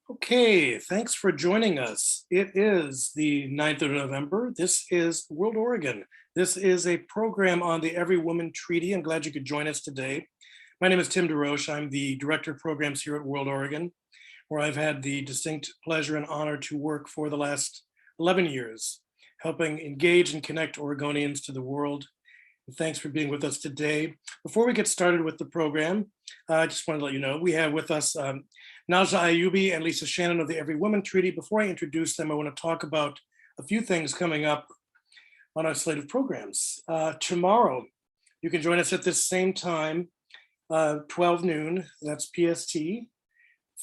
Okay, thanks for joining us. It is the 9th of November. This is World Oregon. This is a program on the Every Woman Treaty. I'm glad you could join us today. My name is Tim DeRoche. I'm the Director of Programs here at World Oregon, where I've had the distinct pleasure and honor to work for the last 11 years, helping engage and connect Oregonians to the world. And thanks for being with us today. Before we get started with the program, I just wanted to let you know we have with us Najla Ayoubi and Lisa Shannon of the Every Woman Treaty. Before I introduce them, I want to talk about a few things coming up on our slate of programs. Tomorrow, you can join us at this same time, 12 noon, that's PST,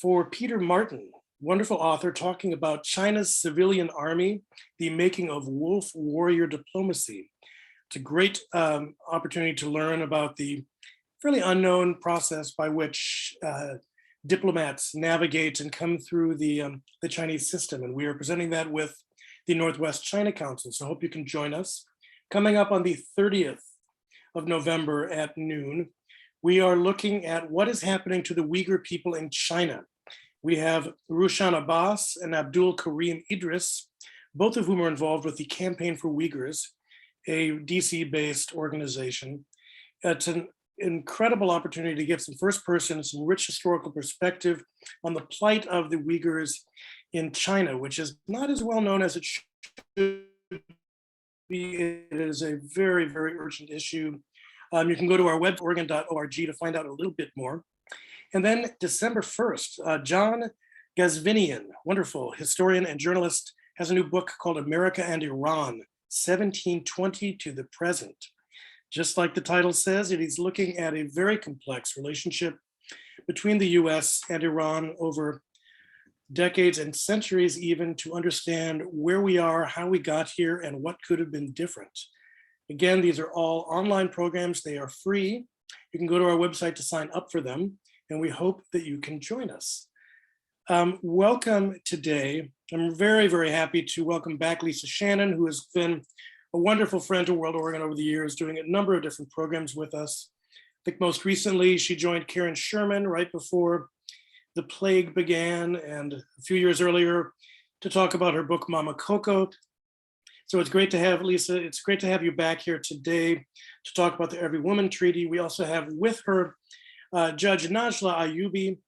for Peter Martin, wonderful author, talking about China's civilian army, the making of wolf warrior diplomacy. It's a great opportunity to learn about the fairly unknown process by which diplomats navigate and come through the Chinese system. And we are presenting that with the Northwest China Council. So I hope you can join us. Coming up on the 30th of November at noon, we are looking at what is happening to the Uyghur people in China. We have Rushan Abbas and Abdul Karim Idris, both of whom are involved with the Campaign for Uyghurs, a DC-based organization. It's an incredible opportunity to give some first person, some rich historical perspective on the plight of the Uyghurs in China, which is not as well known as it should be. It is a very, very urgent issue. You can go to our website, oregon.org, to find out a little bit more. And then December 1st, John Gazvinian, wonderful historian and journalist, has a new book called America and Iran, 1720 to the Present. Just like the title says, it is looking at a very complex relationship between the US and Iran over decades and centuries, even, to understand where we are, how we got here, and what could have been different. Again, these are all online programs. They are free. You can go to our website to sign up for them, and we hope that you can join us. Welcome today. I'm very, very happy to welcome back Lisa Shannon, who has been a wonderful friend to World Oregon over the years, doing a number of different programs with us. I think most recently, she joined Karen Sherman right before the plague began, and a few years earlier to talk about her book, Mama Coco. So it's great to have Lisa. It's great to have you back here today to talk about the Every Woman Treaty. We also have with her Judge Najla Ayoubi.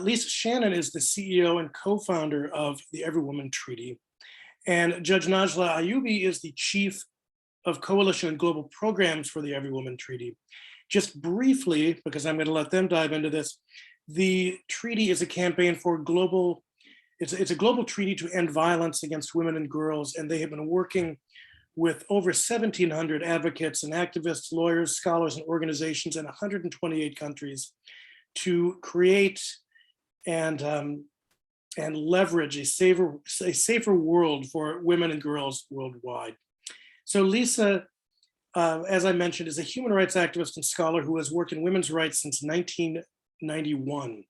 Lisa Shannon is the CEO and co-founder of the Every Woman Treaty. And Judge Najla Ayoubi is the chief of coalition and global programs for the Every Woman Treaty. Just briefly, because I'm going to let them dive into this, the treaty is a campaign for global, it's a global treaty to end violence against women and girls. And they have been working with over 1,700 advocates and activists, lawyers, scholars, and organizations in 128 countries to create and leverage a safer world for women and girls worldwide. So Lisa, as I mentioned, is a human rights activist and scholar who has worked in women's rights since 1991.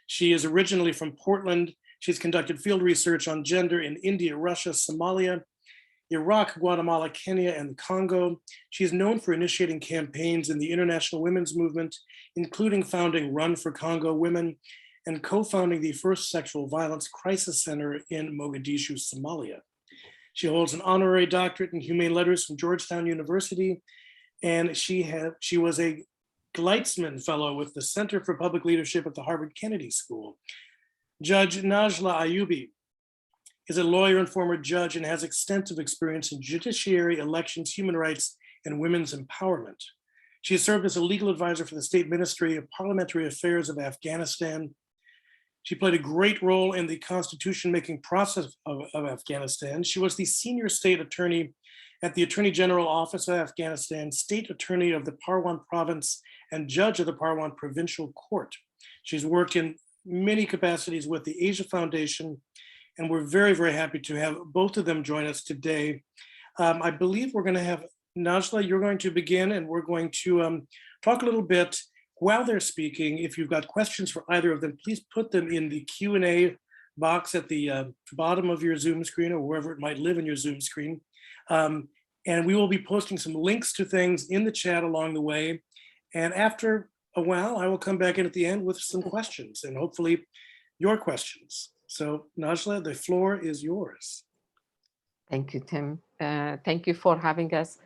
She is originally from Portland. She's conducted field research on gender in India, Russia, Somalia, Iraq, Guatemala, Kenya, and the Congo. She is known for initiating campaigns in the international women's movement, including founding Run for Congo Women and co-founding the first sexual violence crisis center in Mogadishu, Somalia. She holds an honorary doctorate in humane letters from Georgetown University, and she was a Gleitzman Fellow with the Center for Public Leadership at the Harvard Kennedy School. Judge Najla Ayoubi is a lawyer and former judge and has extensive experience in judiciary, elections, human rights, and women's empowerment. She has served as a legal advisor for the State Ministry of Parliamentary Affairs of Afghanistan. She played a great role in the constitution-making process of Afghanistan. She was the senior state attorney at the Attorney General Office of Afghanistan, state attorney of the Parwan province, and judge of the Parwan Provincial Court. She's worked in many capacities with the Asia Foundation, and we're very, very happy to have both of them join us today. I believe we're going to have Najla, you're going to begin, and we're going to talk a little bit while they're speaking. If you've got questions for either of them, please put them in the Q&A box at the bottom of your Zoom screen or wherever it might live in your Zoom screen. And we will be posting some links to things in the chat along the way. And after a while, I will come back in at the end with some questions and hopefully your questions. So Najla, the floor is yours. Thank you, Tim. Thank you for having us.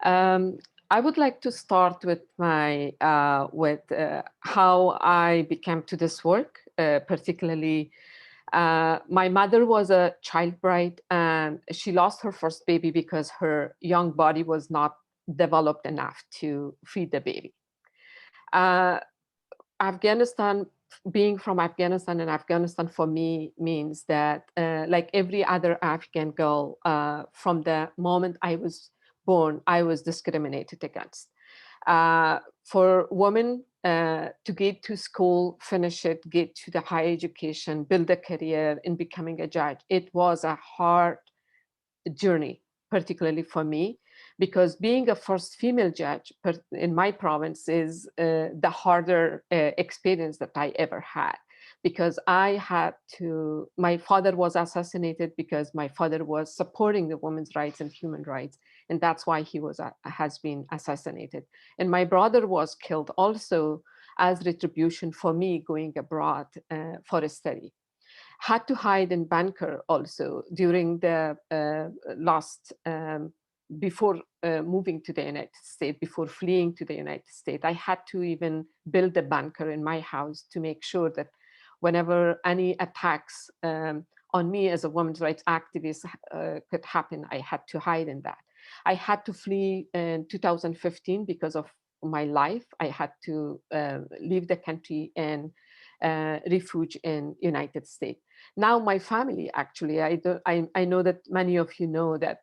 Um, I would like to start with how I became to this work, particularly my mother was a child bride, and she lost her first baby because her young body was not developed enough to feed the baby. Uh, Afghanistan, being from Afghanistan, and Afghanistan for me means that, like every other Afghan girl, from the moment I was born, I was discriminated against. For women to get to school, finish it, get to the higher education, build a career in becoming a judge, it was a hard journey, particularly for me, because being a first female judge in my province is the harder experience that I ever had. Because my father was assassinated because my father was supporting the women's rights and human rights. And that's why he has been assassinated. And my brother was killed also as retribution for me going abroad for a study. Had to hide in bunker also during the last before moving to the United States, before fleeing to the United States. I had to even build a bunker in my house to make sure that whenever any attacks on me as a women's rights activist could happen, I had to hide in that. I had to flee in 2015 because of my life. I had to leave the country and refuge in United States. Now my family, actually, I know that many of you know that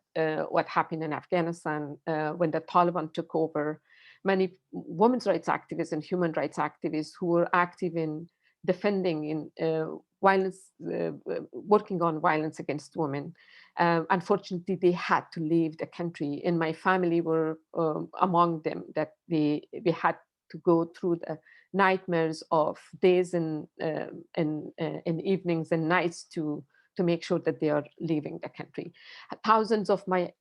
what happened in Afghanistan when the Taliban took over. Many women's rights activists and human rights activists who were active in defending in violence, working on violence against women. Unfortunately, they had to leave the country, and my family were among them. That we had to go through the nightmares of days and evenings and nights to make sure that they are leaving the country. Thousands of my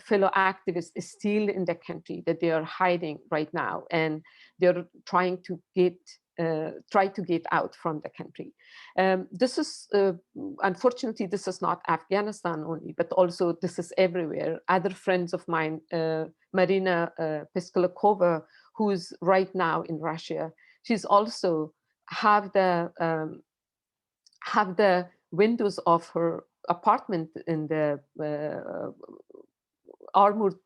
fellow activists is still in the country, that they are hiding right now, and they're trying to try to get out from the country. This is, unfortunately, this is not Afghanistan only, but also this is everywhere. Other friends of mine, Marina Piskalakova, who's right now in Russia, she's also have the windows of her apartment in the armored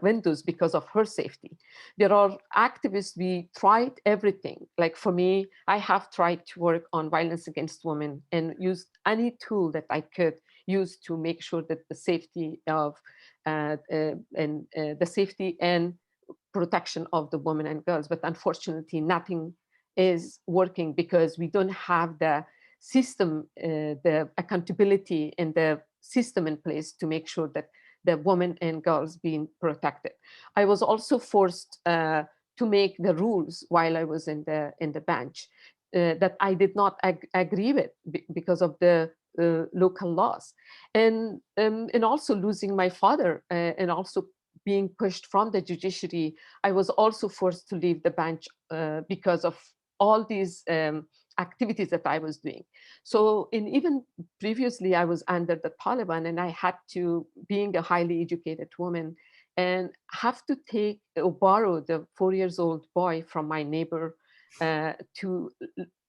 windows because of her safety. There are activists, we tried everything. Like for me, I have tried to work on violence against women and used any tool that I could use to make sure that the safety of the safety and protection of the women and girls. But unfortunately, nothing is working because we don't have the system, the accountability and the system in place to make sure that the women and girls being protected. I was also forced to make the rules while I was in the bench that I did not agree with because of the local laws, and also losing my father and also being pushed from the judiciary. I was also forced to leave the bench because of all these activities that I was doing. So even previously, I was under the Taliban, and I had to, being a highly educated woman, and have to take or borrow the 4 years old boy from my neighbor uh, to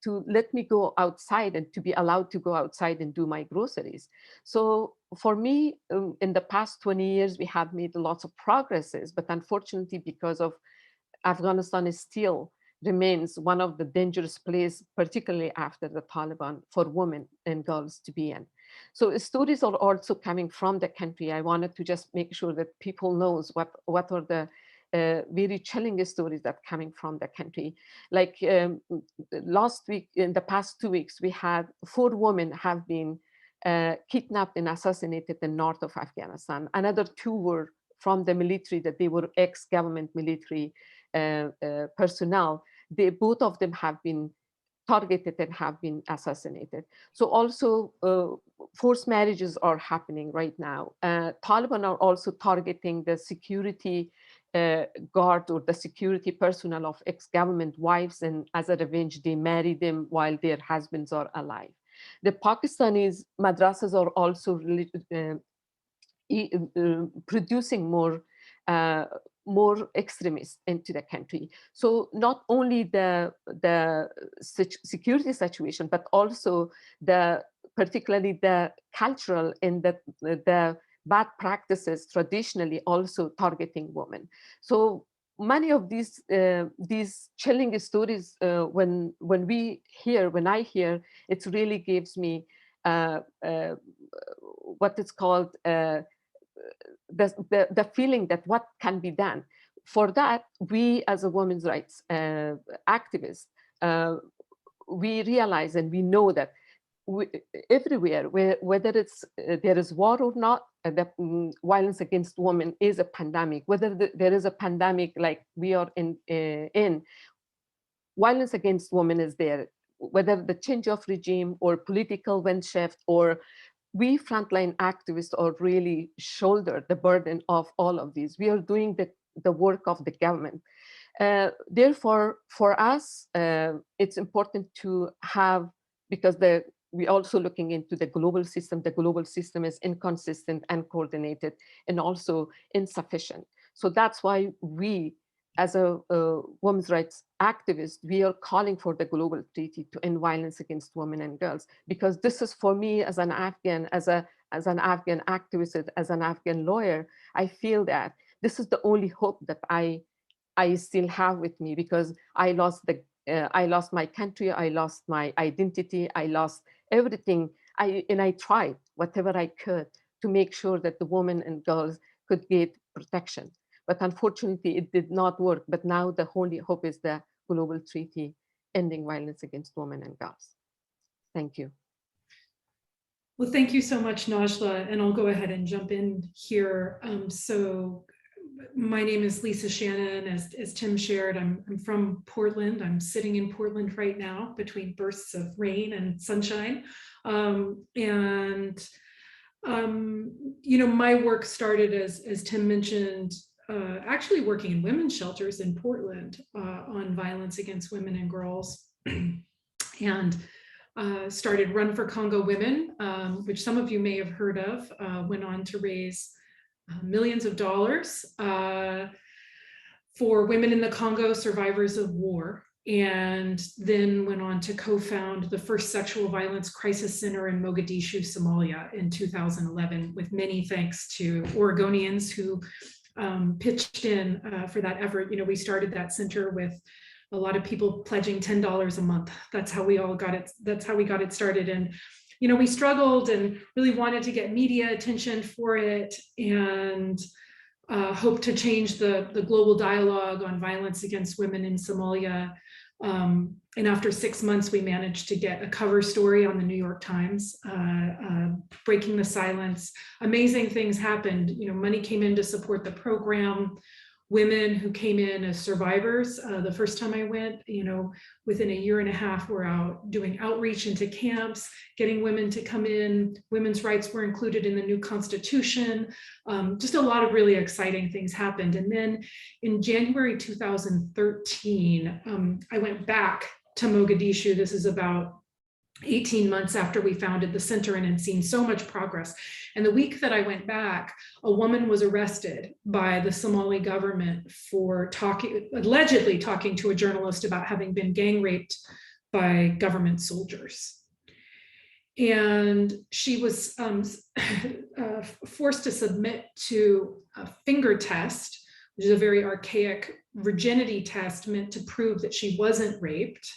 to let me go outside and to be allowed to go outside and do my groceries. So for me, in the past 20 years, we have made lots of progresses, but unfortunately, because of Afghanistan is still remains one of the dangerous places, particularly after the Taliban, for women and girls to be in. So stories are also coming from the country. I wanted to just make sure that people knows what are the very chilling stories that coming from the country. Like last week, in the past 2 weeks, we had 4 women have been kidnapped and assassinated in north of Afghanistan. Another 2 were from the military, that they were ex-government military personnel. Both of them have been targeted and have been assassinated. So also forced marriages are happening right now. Taliban are also targeting the security guard or the security personnel of ex-government wives, and as a revenge, they marry them while their husbands are alive. The Pakistanis madrasas are also producing more extremists into the country. So not only the security situation, but also particularly the cultural and the bad practices traditionally also targeting women. So many of these chilling stories, when I hear, it really gives me what is called the feeling that what can be done. For that, we as a women's rights activists, we realize and we know that everywhere, whether it's there is war or not, violence against women is a pandemic. Whether there is a pandemic like we are in, violence against women is there. Whether the change of regime or political wind shift, or we frontline activists are really shoulder the burden of all of these. We are doing the work of the government. Therefore, for us, it's important to have, because we're also looking into the global system. The global system is inconsistent, uncoordinated, and also insufficient. So that's why we, as a women's rights activist, we are calling for the global treaty to end violence against women and girls. Because this is, for me, as an Afghan, as an Afghan activist, as an Afghan lawyer, I feel that this is the only hope that I still have with me, because I lost my country, I lost my identity, I lost everything. And I tried whatever I could to make sure that the women and girls could get protection. But unfortunately, it did not work. But now the only hope is the global treaty ending violence against women and girls. Thank you. Well, thank you so much, Najla. And I'll go ahead and jump in here. So my name is Lisa Shannon. As Tim shared, I'm from Portland. I'm sitting in Portland right now between bursts of rain and sunshine. My work started, as Tim mentioned, actually working in women's shelters in Portland on violence against women and girls, and started Run for Congo Women, which some of you may have heard of, went on to raise millions of dollars for women in the Congo, survivors of war, and then went on to co-found the first sexual violence crisis center in Mogadishu, Somalia in 2011, with many thanks to Oregonians who pitched in for that effort. We started that center with a lot of people pledging $10 a month. That's how we all got it. That's how we got it started. And we struggled and really wanted to get media attention for it, and hope to change the global dialogue on violence against women in Somalia. And after 6 months, we managed to get a cover story on the New York Times, breaking the silence. Amazing things happened. Money came in to support the program. Women who came in as survivors, the first time I went, within a year and a half, we're out doing outreach into camps, getting women to come in. Women's rights were included in the new constitution. Just a lot of really exciting things happened. And then in January 2013, I went back to Mogadishu. This is about 18 months after we founded the center, and had seen so much progress. And the week that I went back, a woman was arrested by the Somali government for allegedly talking to a journalist about having been gang raped by government soldiers. And she was forced to submit to a finger test, which is a very archaic virginity test meant to prove that she wasn't raped.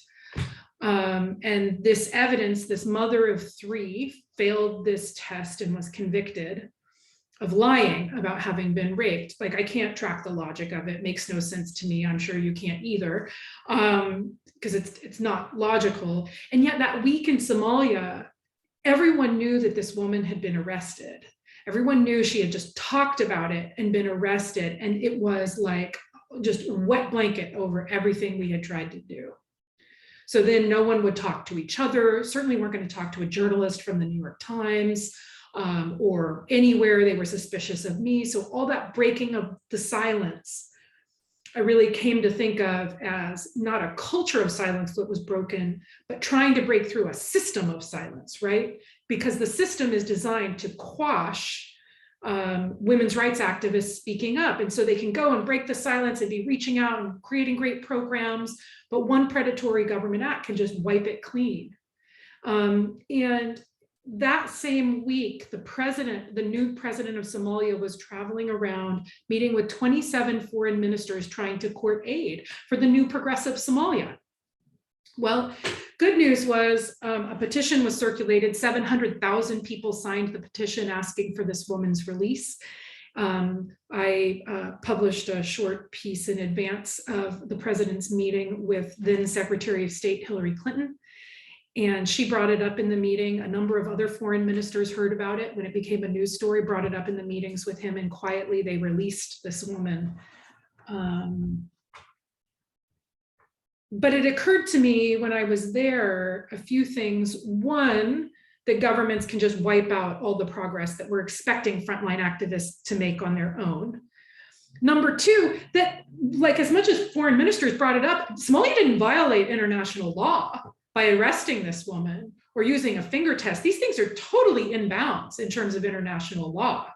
And this evidence, this mother of 3 failed this test and was convicted of lying about having been raped. Like, I can't track the logic of it. It makes no sense to me. I'm sure you can't either, because it's not logical. And yet that week in Somalia, everyone knew that this woman had been arrested. Everyone knew she had just talked about it and been arrested. And it was like just a wet blanket over everything we had tried to do. So then no one would talk to each other, certainly weren't going to talk to a journalist from the New York Times or anywhere. They were suspicious of me. So all that breaking of the silence I really came to think of as not a culture of silence that was broken, but trying to break through a system of silence, right? Because the system is designed to quash women's rights activists speaking up. And so they can go and break the silence and be reaching out and creating great programs, but one predatory government act can just wipe it clean. And that same week, the new president of Somalia was traveling around meeting with 27 foreign ministers trying to court aid for the new progressive Somalia. Well, good news was a petition was circulated. 700,000 people signed the petition asking for this woman's release. I published a short piece in advance of the president's meeting with then Secretary of State Hillary Clinton. And she brought it up in the meeting. A number of other foreign ministers heard about it when it became a news story, brought it up in the meetings with him, and quietly they released this woman. But it occurred to me when I was there, a few things. One, that governments can just wipe out all the progress that we're expecting frontline activists to make on their own. Number two, that like as much as foreign ministers brought it up, Somalia didn't violate international law by arresting this woman or using a finger test. These things are totally in bounds in terms of international law.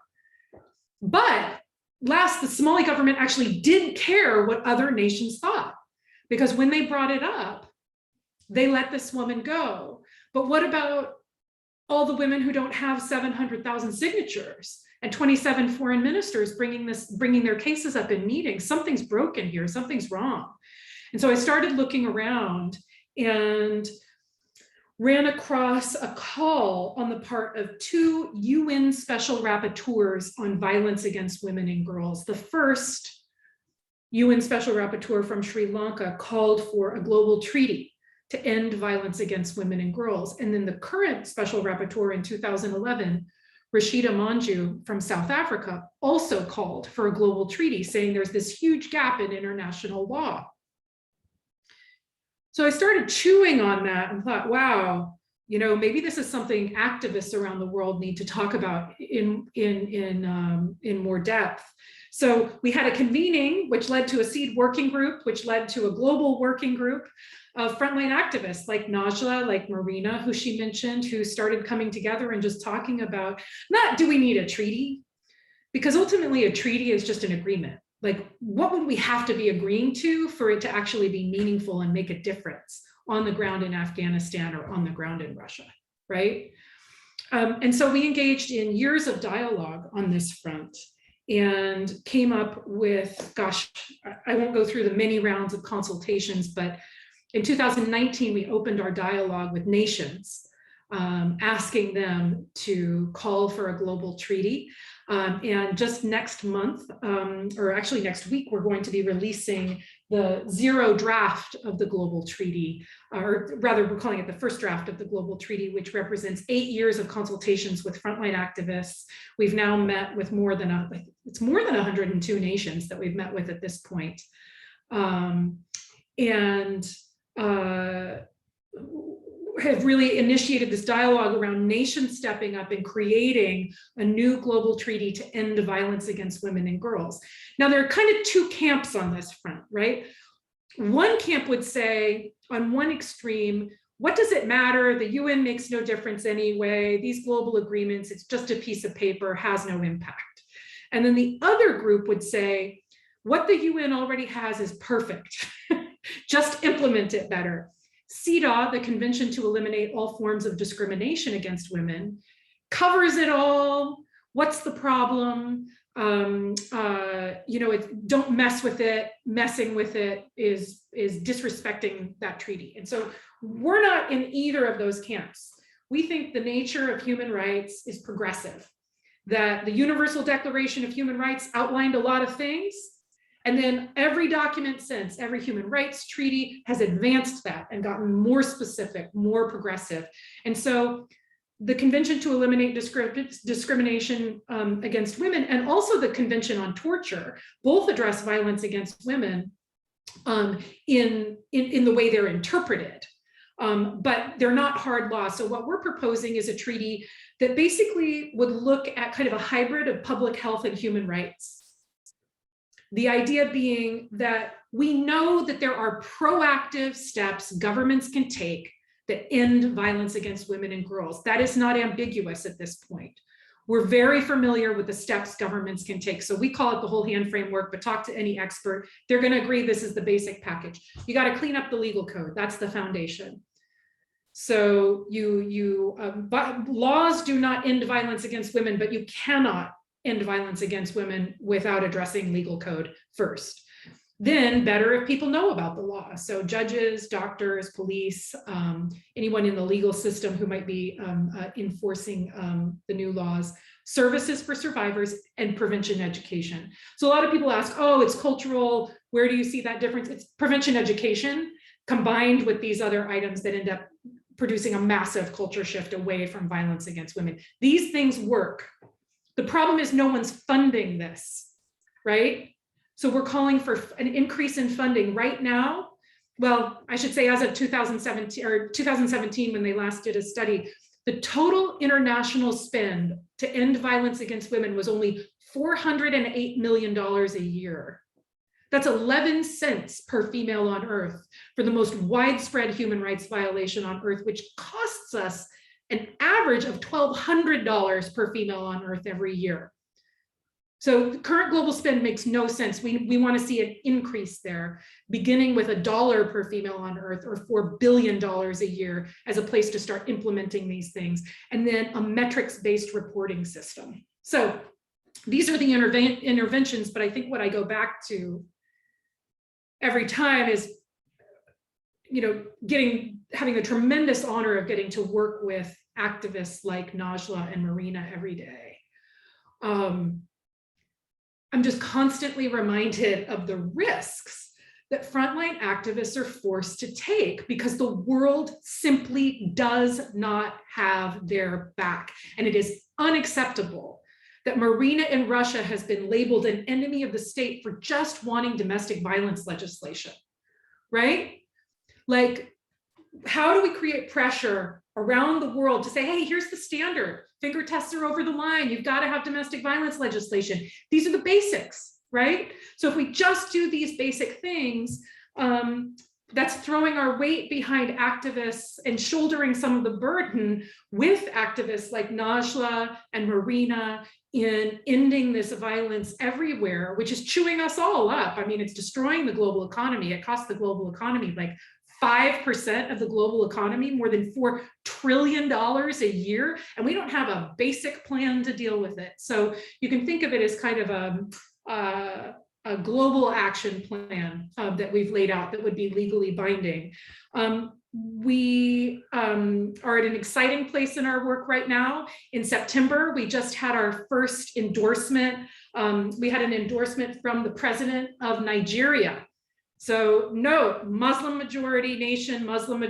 But last, the Somali government actually did care what other nations thought, because when they brought it up, they let this woman go. But what about all the women who don't have 700,000 signatures and 27 foreign ministers bringing their cases up in meetings? Something's broken here, something's wrong. And so I started looking around and ran across a call on the part of 2 UN special rapporteurs on violence against women and girls. The first UN special rapporteur from Sri Lanka called for a global treaty to end violence against women and girls. And then the current special rapporteur in 2011, Rashida Manju from South Africa, also called for a global treaty, saying there's this huge gap in international law. So I started chewing on that and thought, wow, you know, maybe this is something activists around the world need to talk about in more depth. So we had a convening, which led to a seed working group, which led to a global working group of frontline activists like Najla, like Marina, who she mentioned, who started coming together and just talking about, not do we need a treaty? Because ultimately a treaty is just an agreement. Like, what would we have to be agreeing to for it to actually be meaningful and make a difference on the ground in Afghanistan or on the ground in Russia, right? And so we engaged in years of dialogue on this front and came up with, gosh, I won't go through the many rounds of consultations, but in 2019, we opened our dialogue with nations, asking them to call for a global treaty. And just next month, or actually next week, we're going to be releasing the 0 draft of the global treaty, or rather we're calling it the first draft of the global treaty, which represents 8 years of consultations with frontline activists. We've now met with more than 102 nations that we've met with at this point. Have really initiated this dialogue around nations stepping up and creating a new global treaty to end violence against women and girls. Now, there are kind of 2 camps on this front, right? One camp would say, on one extreme, what does it matter? The UN makes no difference anyway. These global agreements, it's just a piece of paper, has no impact. And then the other group would say, what the UN already has is perfect. Just implement it better. CEDAW, the Convention to Eliminate All Forms of Discrimination Against Women, covers it all. What's the problem? You know, don't mess with it. Messing with it is disrespecting that treaty. And so we're not in either of those camps. We think the nature of human rights is progressive, that the Universal Declaration of Human Rights outlined a lot of things. And then every document since, every human rights treaty has advanced that and gotten more specific, more progressive. And so the Convention to Eliminate Discrimination Against Women and also the Convention on Torture both address violence against women in the way they're interpreted. But they're not hard law. So what we're proposing is a treaty that basically would look at kind of a hybrid of public health and human rights. The idea being that we know that there are proactive steps governments can take that end violence against women and girls. That is not ambiguous at this point. We're very familiar with the steps governments can take. So we call it the whole hand framework, but talk to any expert. They're going to agree this is the basic package. You got to clean up the legal code. That's the foundation. So but laws do not end violence against women, but you cannot end violence against women without addressing legal code first. Then better if people know about the law. So judges, doctors, police, anyone in the legal system who might be enforcing the new laws, services for survivors, and prevention education. So a lot of people ask, oh, it's cultural. Where do you see that difference? It's prevention education combined with these other items that end up producing a massive culture shift away from violence against women. These things work. The problem is no one's funding this, right? So we're calling for an increase in funding right now. Well, I should say as of 2017 when they last did a study, the total international spend to end violence against women was only $408 million a year. That's 11 cents per female on Earth for the most widespread human rights violation on Earth, which costs us an average of $1,200 per female on Earth every year. So the current global spend makes no sense. We want to see an increase there, beginning with $1 per female on Earth or $4 billion a year as a place to start implementing these things, and then a metrics-based reporting system. So these are the interventions, but I think what I go back to every time is, having the tremendous honor of getting to work with activists like Najla and Marina every day. I'm just constantly reminded of the risks that frontline activists are forced to take because the world simply does not have their back. And it is unacceptable that Marina in Russia has been labeled an enemy of the state for just wanting domestic violence legislation, right? Like, how do we create pressure around the world to say, hey, here's the standard. Finger tests are over the line. You've got to have domestic violence legislation. These are the basics, right? So if we just do these basic things, that's throwing our weight behind activists and shouldering some of the burden with activists like Najla and Marina in ending this violence everywhere, which is chewing us all up. I mean, it's destroying the global economy. It costs the global economy like 5% of the global economy, more than $4 trillion a year, and we don't have a basic plan to deal with it. So you can think of it as kind of a global action plan that we've laid out that would be legally binding. We are at an exciting place in our work right now. In September, we just had our first endorsement. We had an endorsement from the president of Nigeria. So note, Muslim majority nation, Muslim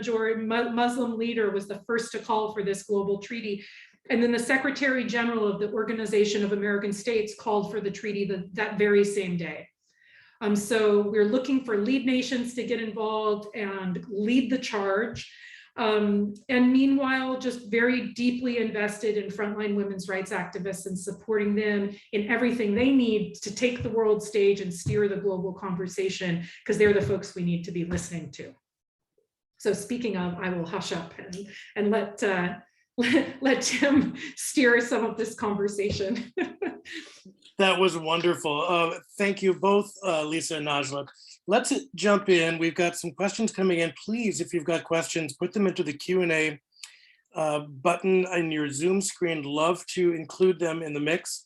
leader was the first to call for this global treaty. And then the Secretary General of the Organization of American States called for the treaty that very same day. So we're looking for lead nations to get involved and lead the charge. And meanwhile, just very deeply invested in frontline women's rights activists and supporting them in everything they need to take the world stage and steer the global conversation, because they're the folks we need to be listening to. So speaking of, I will hush up and let Tim steer some of this conversation. That was wonderful. Thank you both, Lisa and Najla. Let's jump in. We've got some questions coming in. Please, if you've got questions, put them into the Q&A button on your Zoom screen. Love to include them in the mix.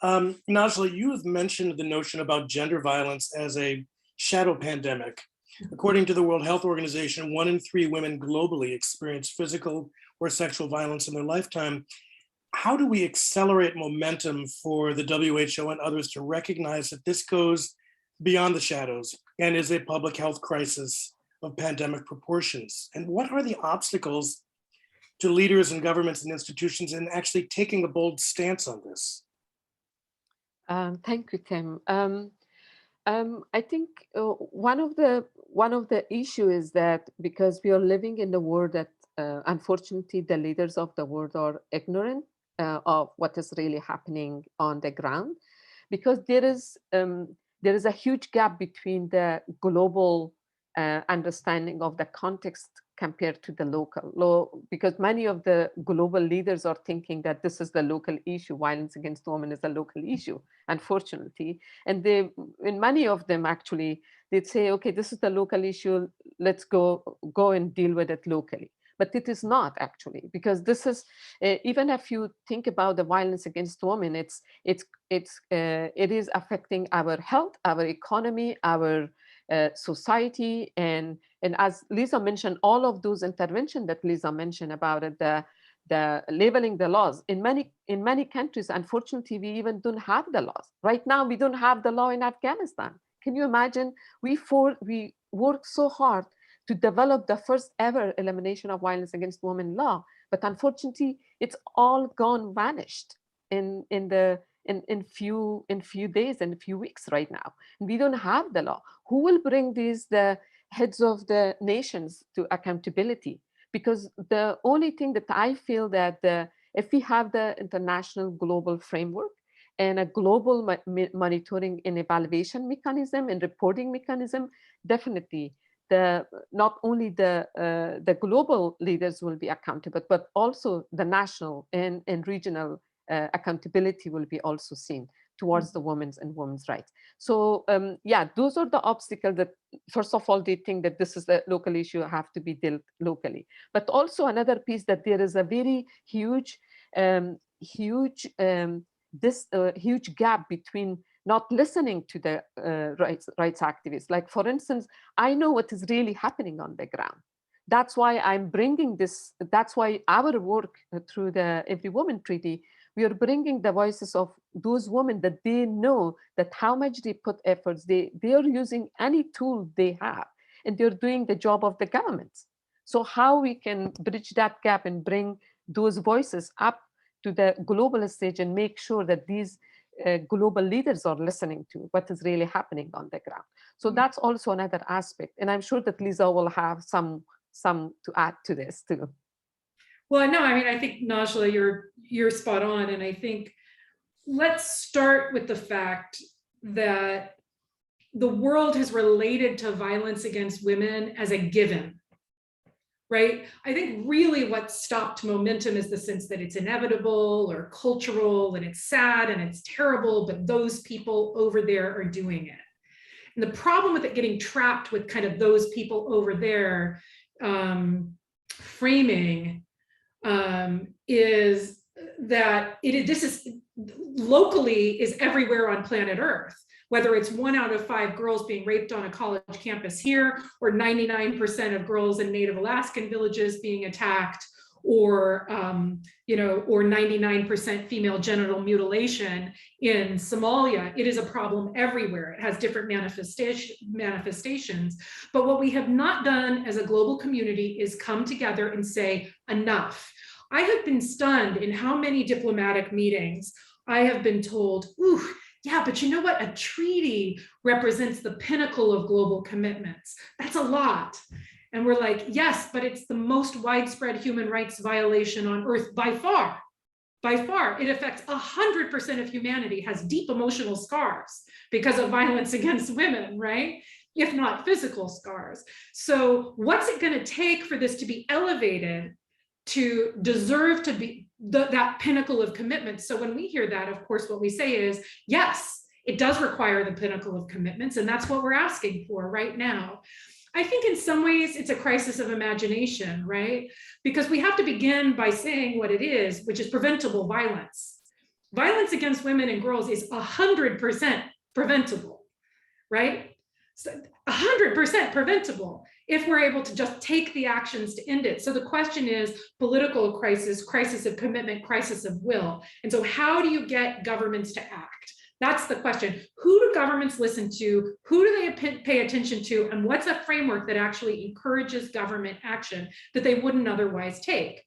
Najla, you have mentioned the notion about gender violence as a shadow pandemic. According to the World Health Organization, 1 in 3 women globally experience physical or sexual violence in their lifetime. How do we accelerate momentum for the WHO and others to recognize that this goes beyond the shadows and is a public health crisis of pandemic proportions? And what are the obstacles to leaders and governments and institutions in actually taking a bold stance on this? Thank you, Tim. I think one of the issue is that because we are living in the world that unfortunately the leaders of the world are ignorant of what is really happening on the ground, because there is there is a huge gap between the global understanding of the context compared to the local, because many of the global leaders are thinking that this is the local issue. Violence against women is a local issue, unfortunately. And they, in many of them actually, they'd say, okay, this is the local issue, let's go and deal with it locally. But it is not actually, because this is, even if you think about the violence against women, it is affecting our health, our economy, our society, and as Lisa mentioned, all of those interventions that Lisa mentioned about it, the labeling the laws in many countries, unfortunately, we even don't have the laws. Right now, we don't have the law in Afghanistan. Can you imagine? We worked so hard to develop the first ever elimination of violence against women law, but unfortunately, it's all gone vanished in few days and few weeks right now. We don't have the law. Who will bring the heads of the nations to accountability? Because the only thing that I feel that if we have the international global framework and a global monitoring and evaluation mechanism and reporting mechanism, definitely not only the global leaders will be accountable, but also the national and regional accountability will be also seen towards the women's rights. So yeah, those are the obstacles that, first of all, they think that this is a local issue, have to be dealt locally. But also another piece, that there is a very huge gap between not listening to the rights activists. Like, for instance, I know what is really happening on the ground. That's why I'm bringing this, that's why our work through the Every Woman Treaty, we are bringing the voices of those women that they know that how much they put efforts, they are using any tool they have, and they're doing the job of the governments. So how we can bridge that gap and bring those voices up to the global stage and make sure that these global leaders are listening to what is really happening on the ground. So that's also another aspect. And I'm sure that Lisa will have some to add to this too. Well, no, I mean, I think, Najla, you're spot on. And I think let's start with the fact that the world has related to violence against women as a given, right? I think really what stopped momentum is the sense that it's inevitable or cultural, and it's sad and it's terrible, but those people over there are doing it. And the problem with it getting trapped with kind of those people over there framing is that this is locally is everywhere on planet Earth, whether it's 1 out of 5 girls being raped on a college campus here, or 99% of girls in Native Alaskan villages being attacked, or or 99% female genital mutilation in Somalia. It is a problem everywhere. It has different manifestations. But what we have not done as a global community is come together and say, enough. I have been stunned in how many diplomatic meetings I have been told, ooh, yeah, but you know what? A treaty represents the pinnacle of global commitments. That's a lot. And we're like, yes, but it's the most widespread human rights violation on Earth by far. By far, it affects 100% of humanity, has deep emotional scars because of violence against women, right? If not physical scars. So what's it going to take for this to be elevated to deserve to be that pinnacle of commitment? So when we hear that, of course, what we say is, yes, it does require the pinnacle of commitments, and that's what we're asking for right now. I think in some ways it's a crisis of imagination, right? Because we have to begin by saying what it is, which is preventable violence. Violence against women and girls is 100% preventable, right? So 100% preventable if we're able to just take the actions to end it. So the question is political crisis, crisis of commitment, crisis of will. And so how do you get governments to act? That's the question. Who do governments listen to? Who do they pay attention to? And what's a framework that actually encourages government action that they wouldn't otherwise take?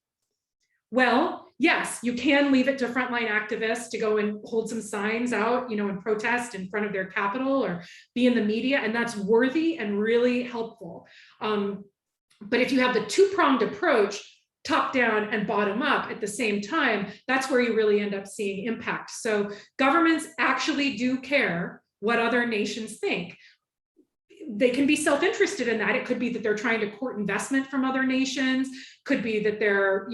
Well, yes, you can leave it to frontline activists to go and hold some signs out, and protest in front of their capital or be in the media, and that's worthy and really helpful. But if you have the two-pronged approach, top down and bottom up at the same time, that's where you really end up seeing impact. So governments actually do care what other nations think. They can be self-interested in that. It could be that they're trying to court investment from other nations, could be that they're,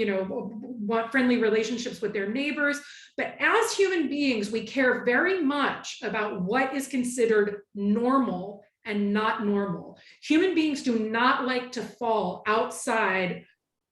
want friendly relationships with their neighbors. But as human beings, we care very much about what is considered normal and not normal. Human beings do not like to fall outside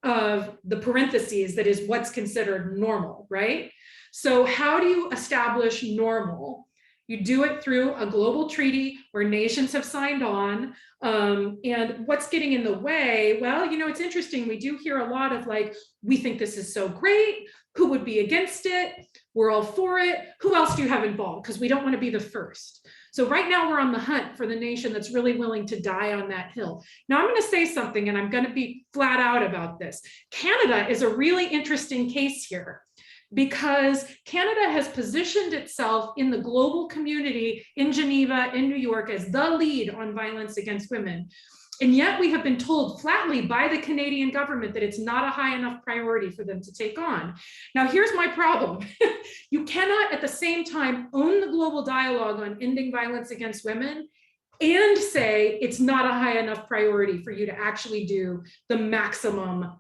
of the parentheses that is what's considered normal, right? So how do you establish normal? You do it through a global treaty where nations have signed on. And what's getting in the way? Well, it's interesting. We do hear a lot of like, we think this is so great. Who would be against it? We're all for it. Who else do you have involved? Because we don't want to be the first. So right now we're on the hunt for the nation that's really willing to die on that hill. Now I'm going to say something, and I'm going to be flat out about this. Canada is a really interesting case here, because Canada has positioned itself in the global community in Geneva, in New York, as the lead on violence against women. And yet we have been told flatly by the Canadian government that it's not a high enough priority for them to take on. Now, here's my problem. You cannot at the same time own the global dialogue on ending violence against women and say it's not a high enough priority for you to actually do the maximum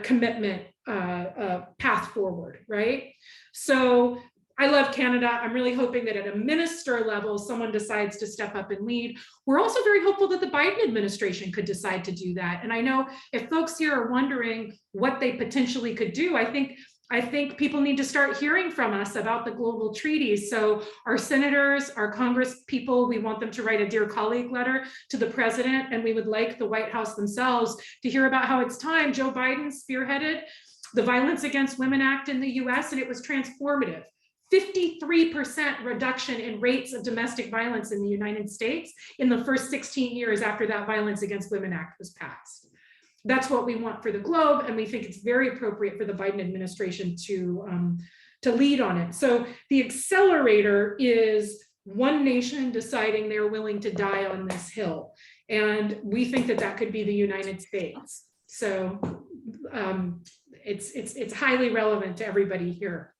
commitment path forward, right? So I love Canada. I'm really hoping that at a minister level, someone decides to step up and lead. We're also very hopeful that the Biden administration could decide to do that. And I know if folks here are wondering what they potentially could do, I think people need to start hearing from us about the global treaties. So our senators, our Congress people, we want them to write a dear colleague letter to the president, and we would like the White House themselves to hear about how it's time. Joe Biden spearheaded the Violence Against Women Act in the US, and it was transformative. 53% reduction in rates of domestic violence in the United States in the first 16 years after that Violence Against Women Act was passed. That's what we want for the globe, and we think it's very appropriate for the Biden administration to lead on it. So the accelerator is one nation deciding they're willing to die on this hill, and we think that that could be the United States. So it's highly relevant to everybody here.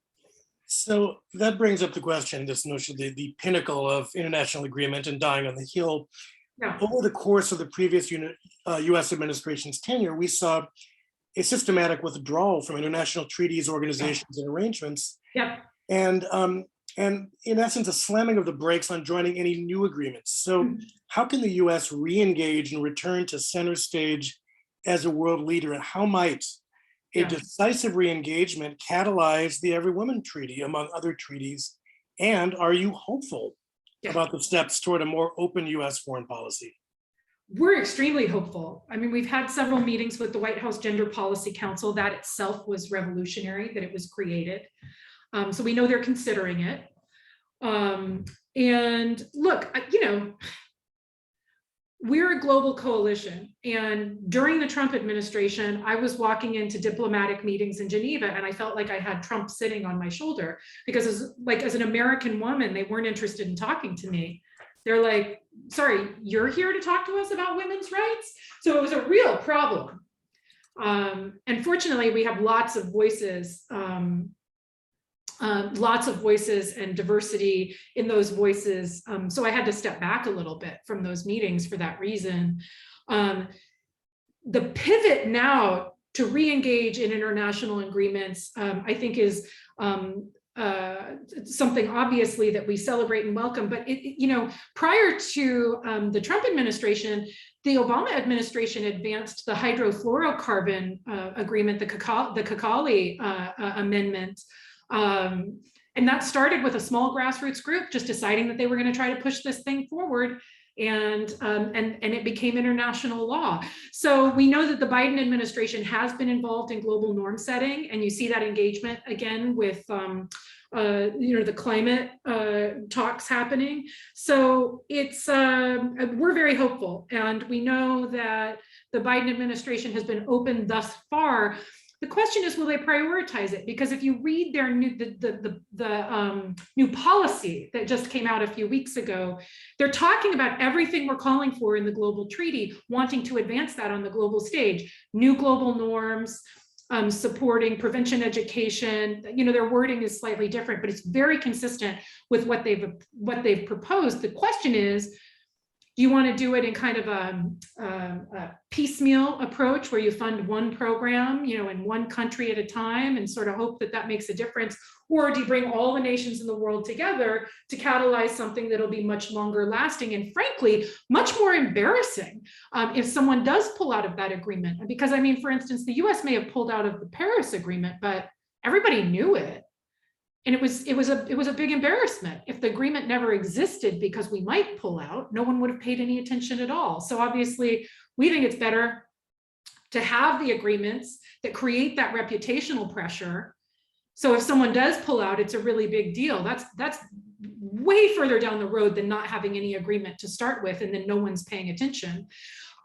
So that brings up the question, this notion, the pinnacle of international agreement and dying on the hill. Yeah. Over the course of the previous US administration's tenure, we saw a systematic withdrawal from international treaties, organizations, and arrangements. Yep. And in essence, a slamming of the brakes on joining any new agreements. So how can the US re-engage and return to center stage as a world leader? And how might a decisive re-engagement catalyze the Every Woman Treaty, among other treaties? And are you hopeful about the steps toward a more open US foreign policy? We're extremely hopeful. I mean, we've had several meetings with the White House Gender Policy Council. That itself was revolutionary, that it was created. So we know they're considering it. And look, we're a global coalition. And during the Trump administration, I was walking into diplomatic meetings in Geneva, and I felt like I had Trump sitting on my shoulder, because as an American woman, they weren't interested in talking to me. They're like, sorry, you're here to talk to us about women's rights? So it was a real problem. And fortunately, we have lots of voices and diversity in those voices. So I had to step back a little bit from those meetings for that reason. The pivot now to re-engage in international agreements, I think is something obviously that we celebrate and welcome. But prior to the Trump administration, the Obama administration advanced the hydrofluorocarbon agreement, the Kakali Amendment. And that started with a small grassroots group just deciding that they were going to try to push this thing forward, and it became international law. So we know that the Biden administration has been involved in global norm setting, and you see that engagement again with the climate talks happening. So it's we're very hopeful, and we know that the Biden administration has been open thus far. The question is, will they prioritize it? Because if you read their new policy that just came out a few weeks ago, they're talking about everything we're calling for in the global treaty, wanting to advance that on the global stage, new global norms, supporting prevention education. You know, their wording is slightly different, but it's very consistent with what they've proposed. The question is, do you want to do it in kind of a piecemeal approach where you fund one program, you know, in one country at a time and sort of hope that that makes a difference? Or do you bring all the nations in the world together to catalyze something that'll be much longer lasting and frankly, much more embarrassing if someone does pull out of that agreement? Because I mean, for instance, the US may have pulled out of the Paris Agreement, but everybody knew it. And it was a big embarrassment. If the agreement never existed because we might pull out, no one would have paid any attention at all. So obviously, we think it's better to have the agreements that create that reputational pressure. So if someone does pull out, it's a really big deal. That's way further down the road than not having any agreement to start with, and then no one's paying attention.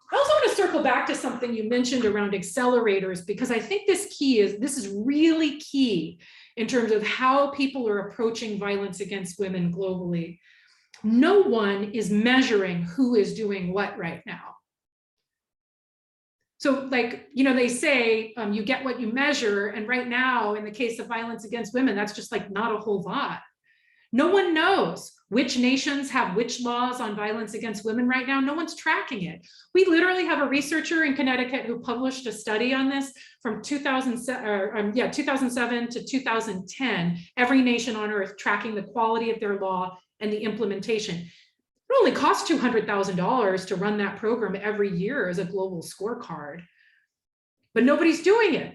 I also want to circle back to something you mentioned around accelerators, because I think this is really key in terms of how people are approaching violence against women globally. No one is measuring who is doing what right now. So like, you know, they say you get what you measure. And right now, in the case of violence against women, that's just like not a whole lot. No one knows which nations have which laws on violence against women right now. No one's tracking it. We literally have a researcher in Connecticut who published a study on this from 2007 to 2010, every nation on earth tracking the quality of their law and the implementation. It only costs $200,000 to run that program every year as a global scorecard, but nobody's doing it.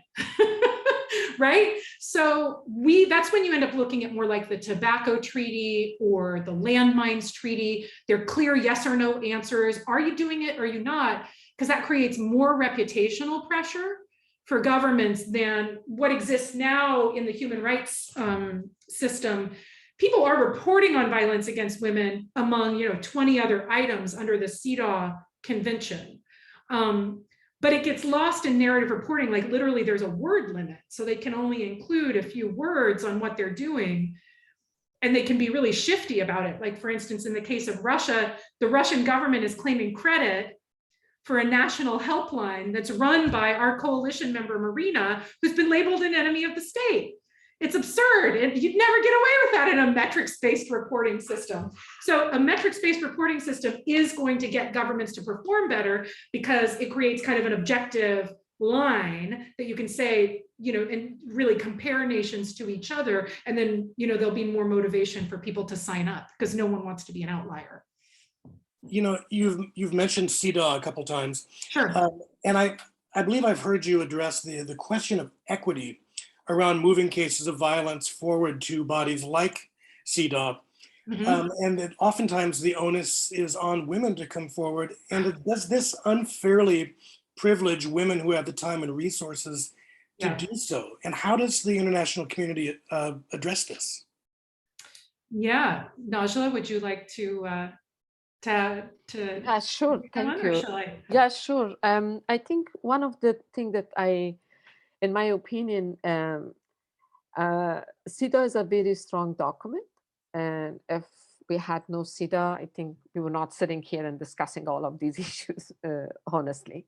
Right? So that's when you end up looking at more like the tobacco treaty or the landmines treaty. They're clear yes or no answers. Are you doing it or are you not? Because that creates more reputational pressure for governments than what exists now in the human rights system. People are reporting on violence against women among 20 other items under the CEDAW Convention. But it gets lost in narrative reporting, like literally there's a word limit. So they can only include a few words on what they're doing. And they can be really shifty about it. Like for instance, in the case of Russia, the Russian government is claiming credit for a national helpline that's run by our coalition member, Marina, who's been labeled an enemy of the state. It's absurd. And you'd never get away with that in a metrics-based reporting system. So a metrics-based reporting system is going to get governments to perform better because it creates kind of an objective line that you can say, and really compare nations to each other. And then, there'll be more motivation for people to sign up because no one wants to be an outlier. You've mentioned CEDAW a couple times. Sure. And I believe I've heard you address the question of equity around moving cases of violence forward to bodies like CEDAW. Mm-hmm. And that oftentimes the onus is on women to come forward. And does this unfairly privilege women who have the time and resources to do so? And how does the international community address this? Yeah, Najla, would you like to Yeah, sure. Thank you. Shall I? Yeah, sure. I think one of the things that in my opinion, CEDAW is a very strong document. And if we had no CEDAW, I think we were not sitting here and discussing all of these issues, honestly.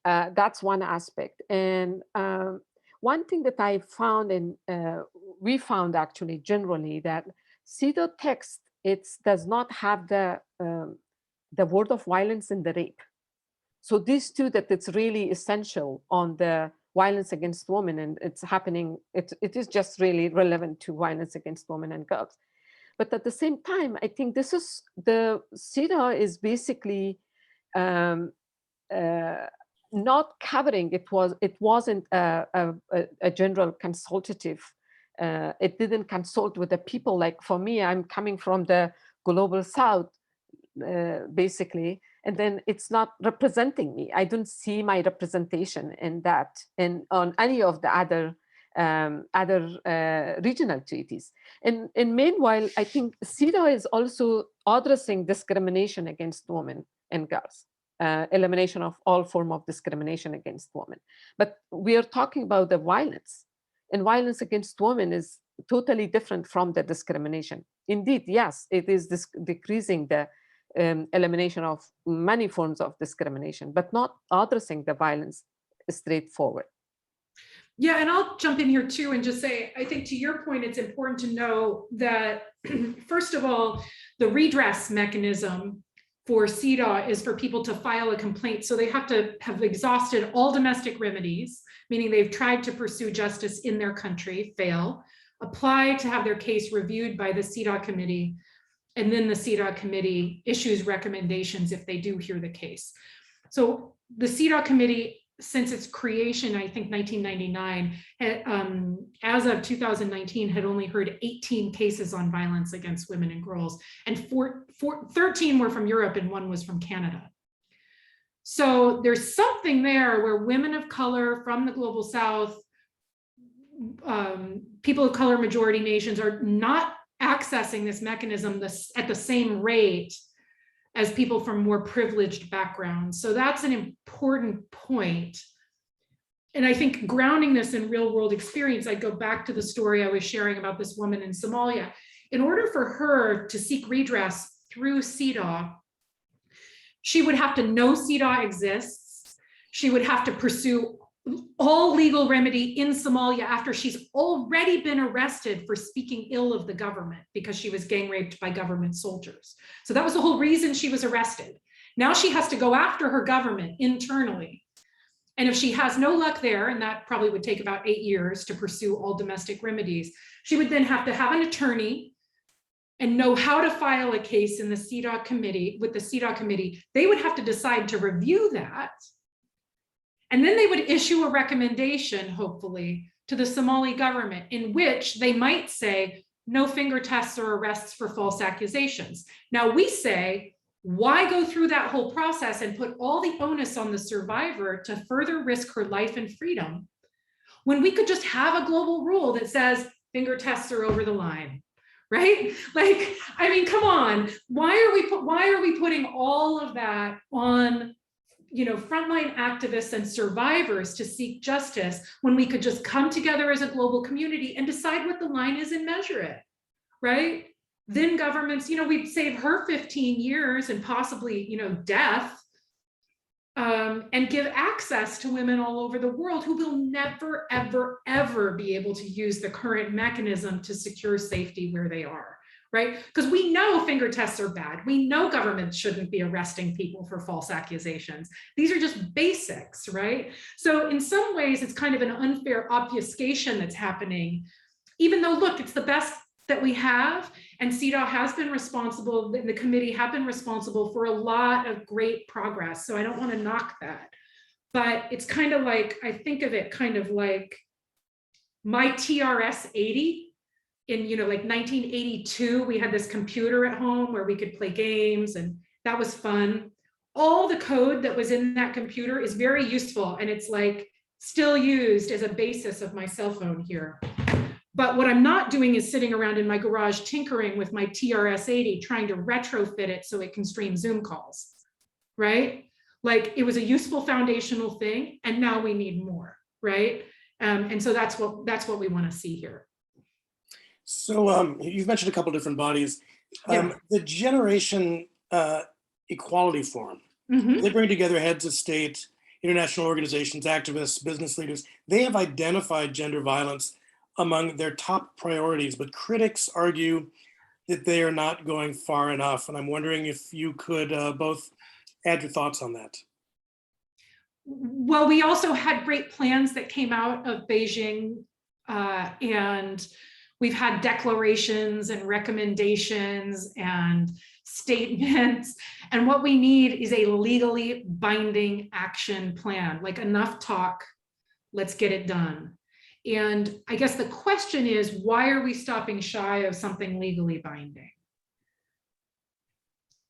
That's one aspect. And one thing that I found, and we found actually generally, that CEDAW text, it does not have the word of violence and the rape. So these two, that it's really essential on the violence against women, and it's happening, it is just really relevant to violence against women and girls. But at the same time, I think this is, the CEDAW is basically not covering, it wasn't a general consultative, it didn't consult with the people. Like for me, I'm coming from the global South, basically, and then it's not representing me. I don't see my representation in that, and on any of the other regional treaties. And meanwhile, I think CEDAW is also addressing discrimination against women and girls, elimination of all form of discrimination against women. But we are talking about the violence, and violence against women is totally different from the discrimination. Indeed, yes, it is decreasing the elimination of many forms of discrimination, but not addressing the violence straightforward. Yeah, and I'll jump in here too and just say, I think to your point, it's important to know that, first of all, the redress mechanism for CEDAW is for people to file a complaint. So they have to have exhausted all domestic remedies, meaning they've tried to pursue justice in their country, fail, apply to have their case reviewed by the CEDAW committee, and then the CEDAW committee issues recommendations if they do hear the case. So the CEDAW committee, since its creation, I think 1999, as of 2019, had only heard 18 cases on violence against women and girls, and 13 were from Europe and 1 was from Canada. So there's something there where women of color from the global South, people of color, majority nations are not accessing this mechanism at the same rate as people from more privileged backgrounds. So that's an important point. And I think grounding this in real world experience, I go back to the story I was sharing about this woman in Somalia. In order for her to seek redress through CEDAW, she would have to know CEDAW exists. She would have to pursue all legal remedy in Somalia after she's already been arrested for speaking ill of the government because she was gang raped by government soldiers. So that was the whole reason she was arrested. Now she has to go after her government internally. And if she has no luck there, and that probably would take about 8 years to pursue all domestic remedies, she would then have to have an attorney and know how to file a case in the CEDAW committee, with the CEDAW committee. They would have to decide to review that. And then they would issue a recommendation, hopefully, to the Somali government, in which they might say, no finger tests or arrests for false accusations. Now we say, why go through that whole process and put all the onus on the survivor to further risk her life and freedom, when we could just have a global rule that says finger tests are over the line, right? Like, I mean, come on, why are we putting all of that on, you know, frontline activists and survivors to seek justice when we could just come together as a global community and decide what the line is and measure it, right? Then governments, you know, we'd save her 15 years and possibly, you know, death, and give access to women all over the world who will never, ever, ever be able to use the current mechanism to secure safety where they are. Right? Because we know finger tests are bad. We know governments shouldn't be arresting people for false accusations. These are just basics, right? So in some ways, it's kind of an unfair obfuscation that's happening, even though, look, it's the best that we have, and CEDAW has been responsible, the committee have been responsible for a lot of great progress. So I don't want to knock that, but it's kind of like, I think of it kind of like my TRS-80. In, you know, like 1982, we had this computer at home where we could play games, and that was fun. All the code that was in that computer is very useful, and it's like still used as a basis of my cell phone here. But what I'm not doing is sitting around in my garage tinkering with my TRS-80, trying to retrofit it so it can stream Zoom calls, right? Like, it was a useful foundational thing, and now we need more, right? And so that's what we want to see here. So you've mentioned a couple different bodies. The Generation Equality Forum, they bring together heads of state, international organizations, activists, business leaders. They have identified gender violence among their top priorities, but critics argue that they are not going far enough. And I'm wondering if you could both add your thoughts on that. Well, we also had great plans that came out of Beijing, and we've had declarations and recommendations and statements. And what we need is a legally binding action plan, like enough talk, let's get it done. And I guess the question is, why are we stopping shy of something legally binding?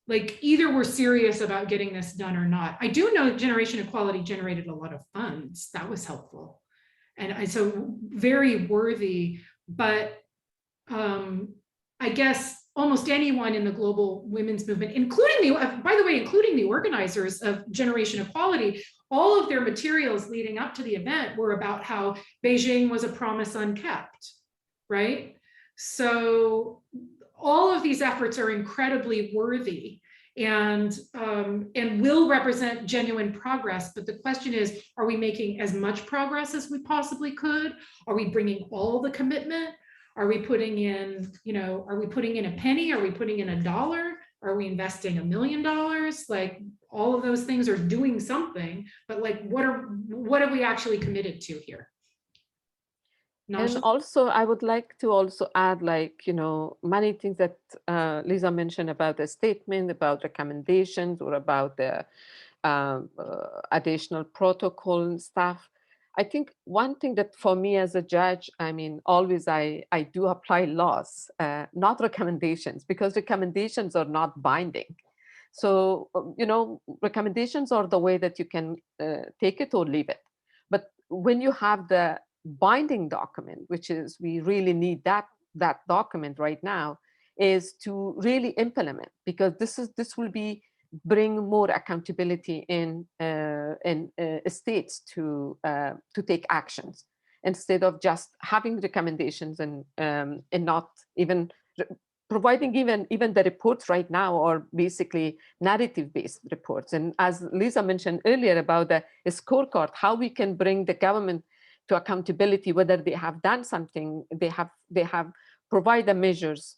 Like, either we're serious about getting this done or not. I do know Generation Equality generated a lot of funds. That was helpful. And so very worthy. But I guess almost anyone in the global women's movement, including the organizers of Generation Equality, all of their materials leading up to the event were about how Beijing was a promise unkept, right? So all of these efforts are incredibly worthy. and will represent genuine progress. But the question is, are we making as much progress as we possibly could? Are we bringing all the commitment? Are we putting in, are we putting in a penny? Are we putting in $1? Are we investing $1 million? Like, all of those things are doing something, but like, what are we actually committed to here? And Najla? also, I would like to also add, like, many things that Lisa mentioned about the statement, about recommendations, or about the additional protocol and stuff. I think one thing that for me as a judge, I mean, always I do apply laws, not recommendations, because recommendations are not binding. So, recommendations are the way that you can take it or leave it. But when you have the binding document, which is, we really need that document right now, is to really implement, because this will be bring more accountability in states to take actions, instead of just having recommendations and not even providing even the reports right now are basically narrative-based reports. And as Lisa mentioned earlier about the scorecard, how we can bring the government to accountability, whether they have done something, they have provide the measures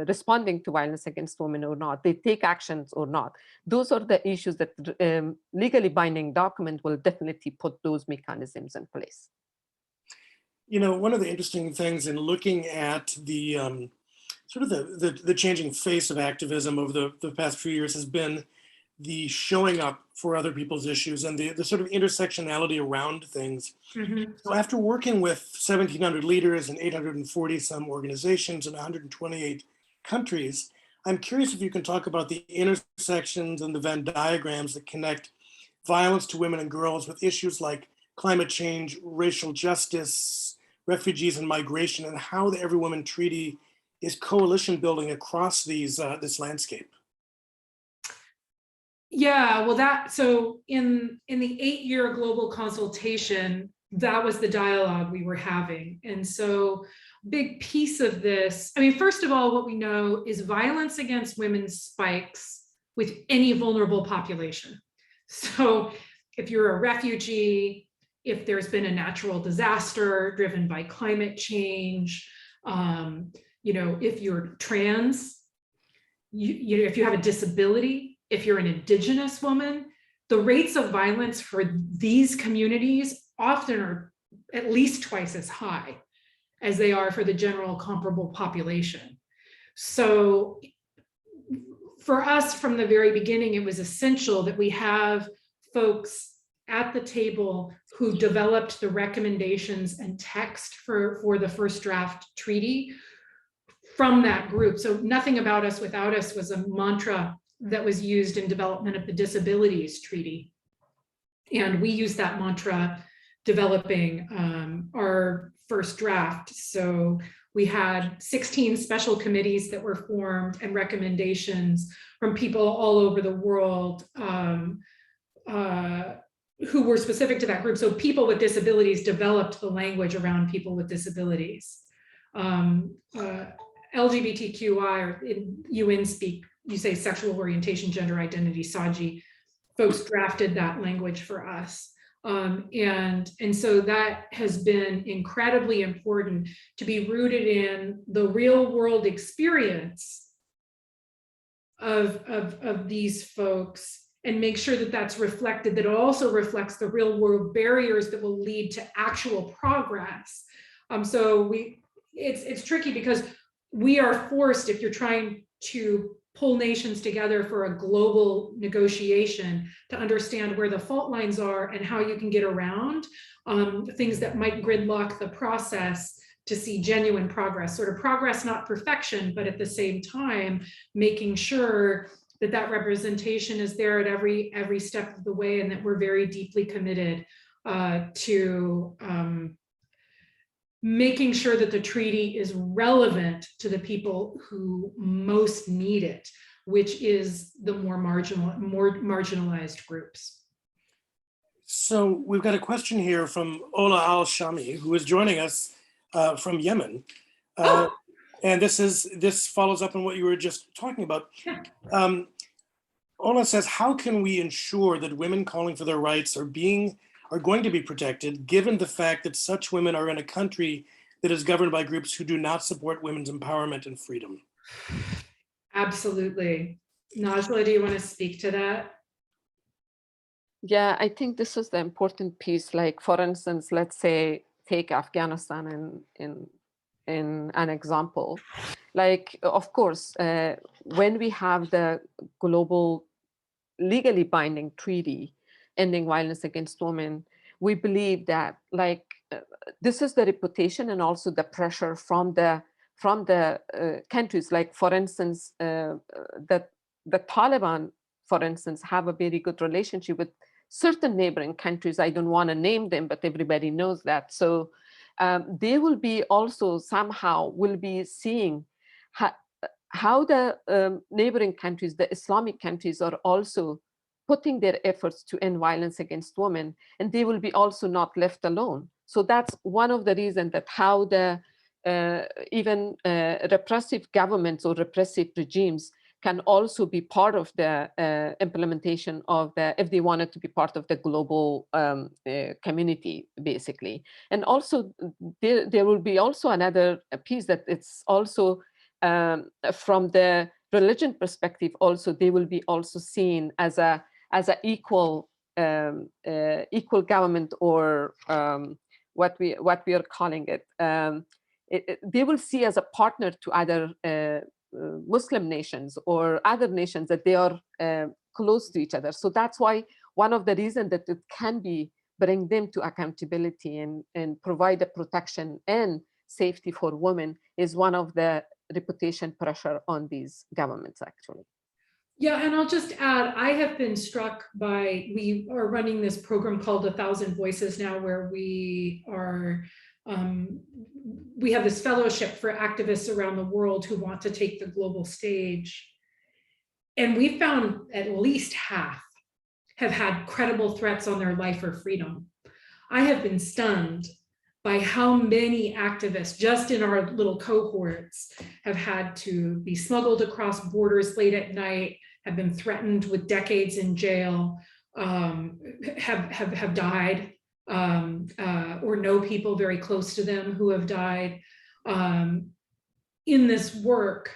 responding to violence against women or not, they take actions or not. Those are the issues that legally binding document will definitely put those mechanisms in place. One of the interesting things in looking at the sort of the changing face of activism over the past few years has been the showing up for other people's issues and the sort of intersectionality around things. Mm-hmm. So after working with 1,700 leaders and 840 some organizations in 128 countries, I'm curious if you can talk about the intersections and the Venn diagrams that connect violence to women and girls with issues like climate change, racial justice, refugees and migration, and how the Every Woman Treaty is coalition building across this landscape. Yeah, well, so in the 8-year global consultation, that was the dialogue we were having. And so big piece of this, I mean, first of all, what we know is violence against women spikes with any vulnerable population. So if you're a refugee, if there's been a natural disaster driven by climate change, if you're trans, if you have a disability, if you're an indigenous woman, the rates of violence for these communities often are at least twice as high as they are for the general comparable population. So for us from the very beginning, it was essential that we have folks at the table who developed the recommendations and text for the first draft treaty from that group. So nothing about us without us was a mantra that was used in development of the Disabilities Treaty. And we used that mantra developing our first draft. So we had 16 special committees that were formed and recommendations from people all over the world who were specific to that group. So people with disabilities developed the language around people with disabilities. LGBTQI, or in UN speak, you say sexual orientation, gender identity, SAGI, folks drafted that language for us. And so that has been incredibly important to be rooted in the real world experience of these folks, and make sure that that's reflected, that it also reflects the real world barriers that will lead to actual progress. So it's tricky because we are forced, if you're trying to pull nations together for a global negotiation, to understand where the fault lines are and how you can get around things that might gridlock the process to see genuine progress, sort of progress, not perfection, but at the same time, making sure that that representation is there at every step of the way, and that we're very deeply committed to making sure that the treaty is relevant to the people who most need it, which is the more marginalized groups. So we've got a question here from Ola Al-Shami, who is joining us from Yemen. And this follows up on what you were just talking about. Yeah. Ola says, how can we ensure that women calling for their rights are going to be protected, given the fact that such women are in a country that is governed by groups who do not support women's empowerment and freedom? Absolutely. Najla, do you want to speak to that? Yeah, I think this is the important piece. Like, for instance, let's say take Afghanistan in an example. Like, of course, when we have the global legally binding treaty ending violence against women, we believe that this is the reputation and also the pressure from the countries. Like, for instance, that the Taliban, for instance, have a very good relationship with certain neighboring countries. I don't want to name them, but everybody knows that. So they will be also somehow will be seeing how the neighboring countries, the Islamic countries, are also putting their efforts to end violence against women, and they will be also not left alone. So that's one of the reasons that how the even repressive governments or repressive regimes can also be part of the implementation of if they wanted to be part of the global community, basically. And also there will be also another piece that it's also from the religion perspective, also they will be also seen as a equal equal government, or what we are calling it. They will see as a partner to other Muslim nations or other nations, that they are close to each other. So that's why one of the reasons that it can be bring them to accountability and provide the protection and safety for women is one of the reputation pressure on these governments, actually. Yeah, and I'll just add, I have been struck by, we are running this program called 1,000 Voices now, where we are, we have this fellowship for activists around the world who want to take the global stage. And we found at least half have had credible threats on their life or freedom. I have been stunned by how many activists just in our little cohorts have had to be smuggled across borders late at night, have been threatened with decades in jail, have died, or know people very close to them who have died in this work.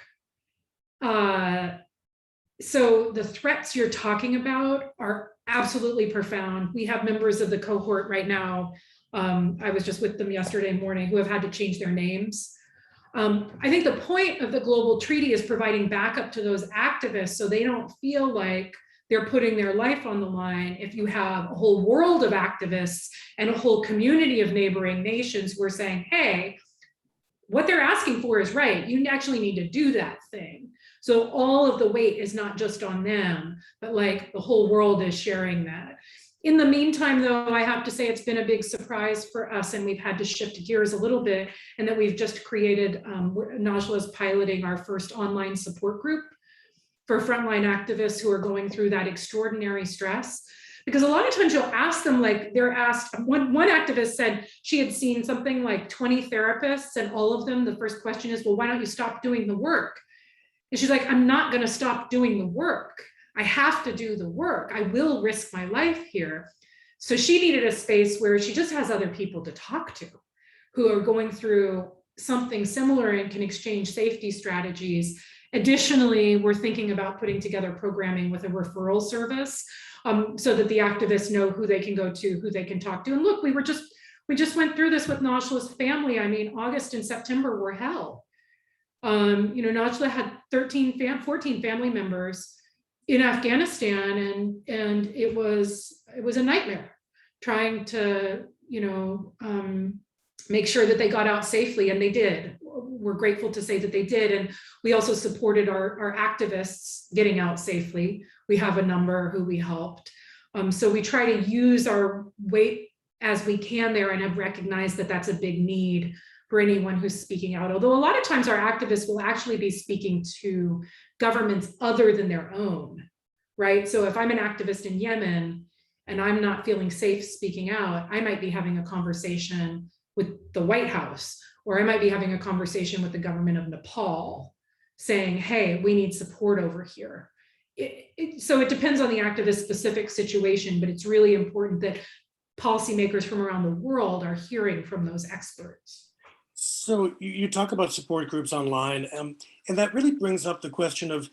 So the threats you're talking about are absolutely profound. We have members of the cohort right now, I was just with them yesterday morning, who have had to change their names. I think the point of the global treaty is providing backup to those activists so they don't feel like they're putting their life on the line. If you have a whole world of activists and a whole community of neighboring nations who are saying, hey, what they're asking for is right, you actually need to do that thing. So all of the weight is not just on them, but like the whole world is sharing that. In the meantime, though, I have to say it's been a big surprise for us, and we've had to shift gears a little bit, and that we've just created, Najla is piloting our first online support group for frontline activists who are going through that extraordinary stress. Because a lot of times you'll ask them, like they're asked, one activist said she had seen something like 20 therapists, and all of them, the first question is, well, why don't you stop doing the work? And she's like, I'm not going to stop doing the work. I have to do the work. I will risk my life here. So she needed a space where she just has other people to talk to who are going through something similar and can exchange safety strategies. Additionally, we're thinking about putting together programming with a referral service so that the activists know who they can go to, who they can talk to. And look, we just went through this with Najla's family. I mean, August and September were hell. You know, Najla had 14 family members in Afghanistan, and it was a nightmare trying to, you know, make sure that they got out safely, and they did. We're grateful to say that they did, and we also supported our activists getting out safely. We have a number who we helped. So we try to use our weight as we can there, and have recognized that that's a big need for anyone who's speaking out. Although a lot of times our activists will actually be speaking to governments other than their own, right? So if I'm an activist in Yemen and I'm not feeling safe speaking out, I might be having a conversation with the White House, or I might be having a conversation with the government of Nepal saying, hey, we need support over here. so it depends on the activist specific situation, but it's really important that policymakers from around the world are hearing from those experts. So you talk about support groups online, and that really brings up the question of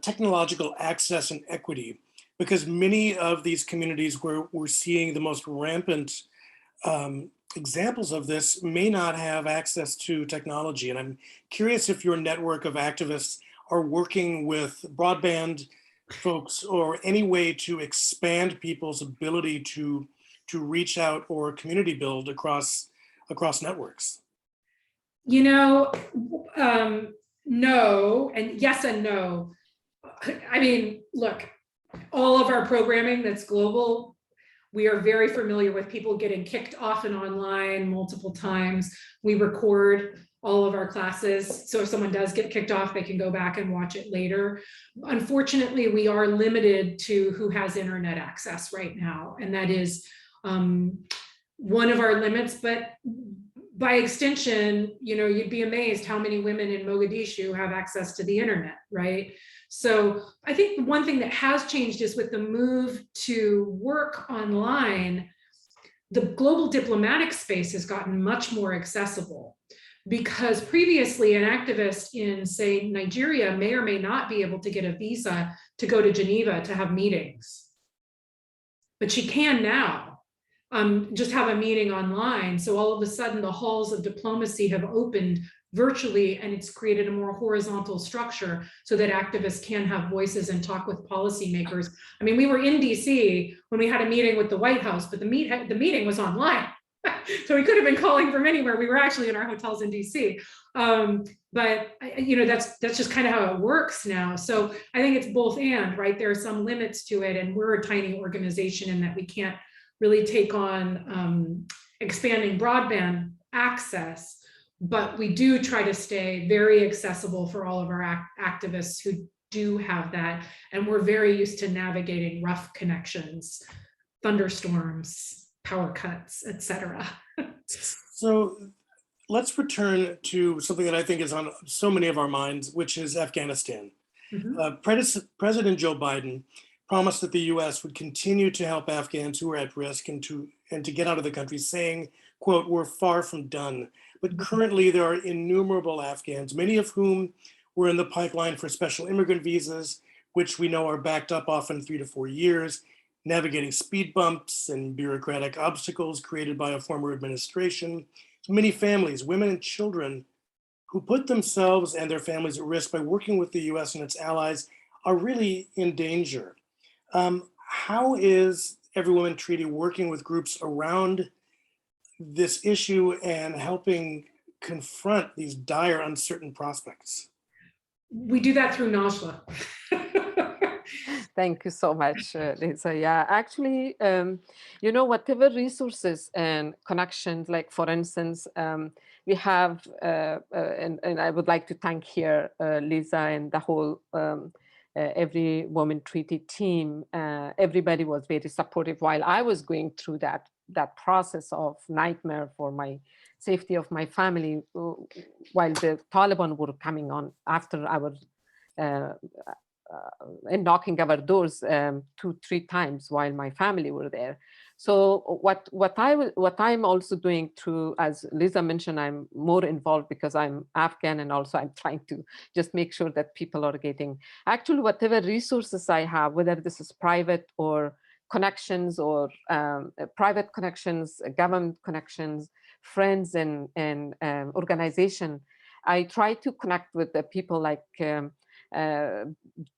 technological access and equity, because many of these communities where we're seeing the most rampant examples of this may not have access to technology. And I'm curious if your network of activists are working with broadband folks or any way to expand people's ability to reach out or community build across networks. You know, no, and yes and no. I mean, look, all of our programming that's global, we are very familiar with people getting kicked off and online multiple times. We record all of our classes, so if someone does get kicked off, they can go back and watch it later. Unfortunately, we are limited to who has internet access right now, and that is one of our limits. But by extension, you know, you'd be amazed how many women in Mogadishu have access to the internet, right? So I think one thing that has changed is with the move to work online, the global diplomatic space has gotten much more accessible, because previously an activist in, say, Nigeria may or may not be able to get a visa to go to Geneva to have meetings, but she can now. Just have a meeting online. So all of a sudden the halls of diplomacy have opened virtually, and it's created a more horizontal structure so that activists can have voices and talk with policymakers. I mean, we were in DC when we had a meeting with the White House, but the meeting was online. So we could have been calling from anywhere. We were actually in our hotels in DC. But you know, that's just kind of how it works now. So I think it's both and, right? There are some limits to it, and we're a tiny organization in that we can't really take on expanding broadband access, but we do try to stay very accessible for all of our activists who do have that. And we're very used to navigating rough connections, thunderstorms, power cuts, etc. So let's return to something that I think is on so many of our minds, which is Afghanistan. President Joe Biden promised that the US would continue to help Afghans who are at risk and to get out of the country, saying, quote, "We're far from done." But currently there are innumerable Afghans, many of whom were in the pipeline for special immigrant visas, which we know are backed up often 3 to 4 years, navigating speed bumps and bureaucratic obstacles created by a former administration. So many families, women and children, who put themselves and their families at risk by working with the US and its allies are really in danger. How is Every Woman Treaty working with groups around this issue and helping confront these dire, uncertain prospects? We do that through Najla. Thank you so much, Lisa. Yeah, actually, you know, whatever resources and connections, like for instance, we have, and I would like to thank here Lisa and the whole Every Woman Treaty team. Everybody was very supportive while I was going through that process of nightmare for my safety of my family, while the Taliban were coming on after our and knocking our doors 2-3 times while my family were there. So what I'm also doing through, as Lisa mentioned, I'm more involved because I'm Afghan, and also I'm trying to just make sure that people are getting actually whatever resources I have, whether this is private or connections or private connections, government connections, friends and organization. I try to connect with the people like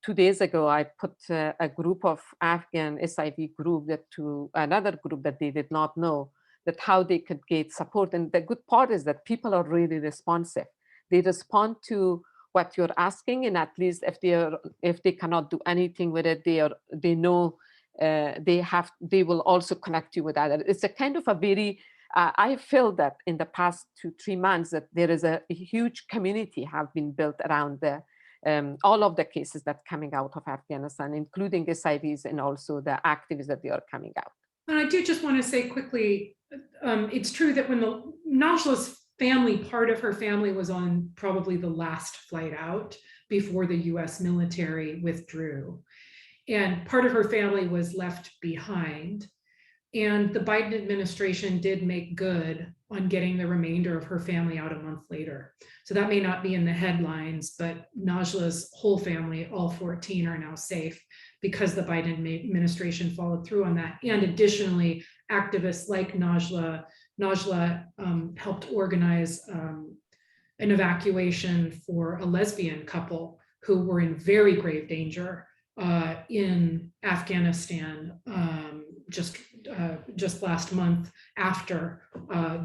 2 days ago, I put a group of Afghan SIV group that to another group that they did not know that how they could get support. And the good part is that people are really responsive. They respond to what you're asking, and at least if they cannot do anything with it, they know they will also connect you with others. It's a kind of a very I feel that in the past 2-3 months that there is a huge community have been built around all of the cases that coming out of Afghanistan, including SIVs and also the activists that they are coming out. And I do just want to say quickly, it's true that when Najla's family, part of her family was on probably the last flight out, before the US military withdrew. And part of her family was left behind. And the Biden administration did make good on getting the remainder of her family out a month later. So that may not be in the headlines, but Najla's whole family, all 14, are now safe because the Biden administration followed through on that. And additionally, activists like Najla helped organize an evacuation for a lesbian couple who were in very grave danger in Afghanistan just last month after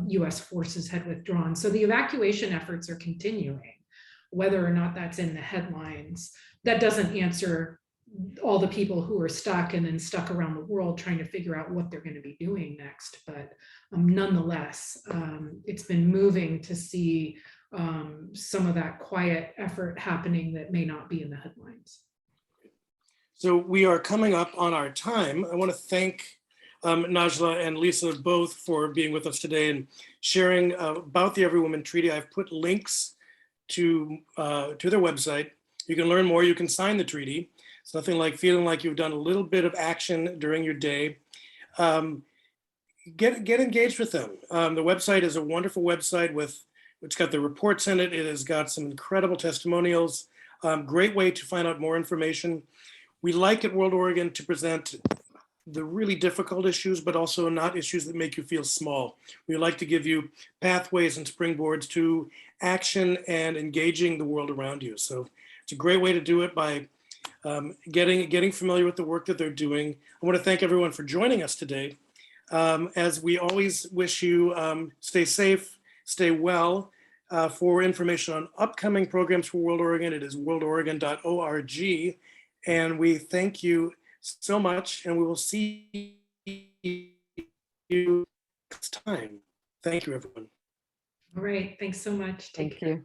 US forces had withdrawn. So the evacuation efforts are continuing, whether or not that's in the headlines. That doesn't answer all the people who are stuck and then stuck around the world trying to figure out what they're going to be doing next. But nonetheless, it's been moving to see some of that quiet effort happening that may not be in the headlines. So we are coming up on our time. I want to thank Najla and Lisa both for being with us today and sharing about the Every Woman Treaty. I've put links to their website. You can learn more. You can sign the treaty. It's nothing like feeling like you've done a little bit of action during your day. Get engaged with them. The website is a wonderful website it's got the reports in it. It has got some incredible testimonials. Great way to find out more information. We like at World Oregon to present the really difficult issues, but also not issues that make you feel small. We like to give you pathways and springboards to action and engaging the world around you. So it's a great way to do it by getting familiar with the work that they're doing. I want to thank everyone for joining us today. As we always wish you stay safe, stay well. For information on upcoming programs for World Oregon, it is worldoregon.org. And we thank you so much, and we will see you next time. Thank you, everyone. All right. Thank you so much. Thank you.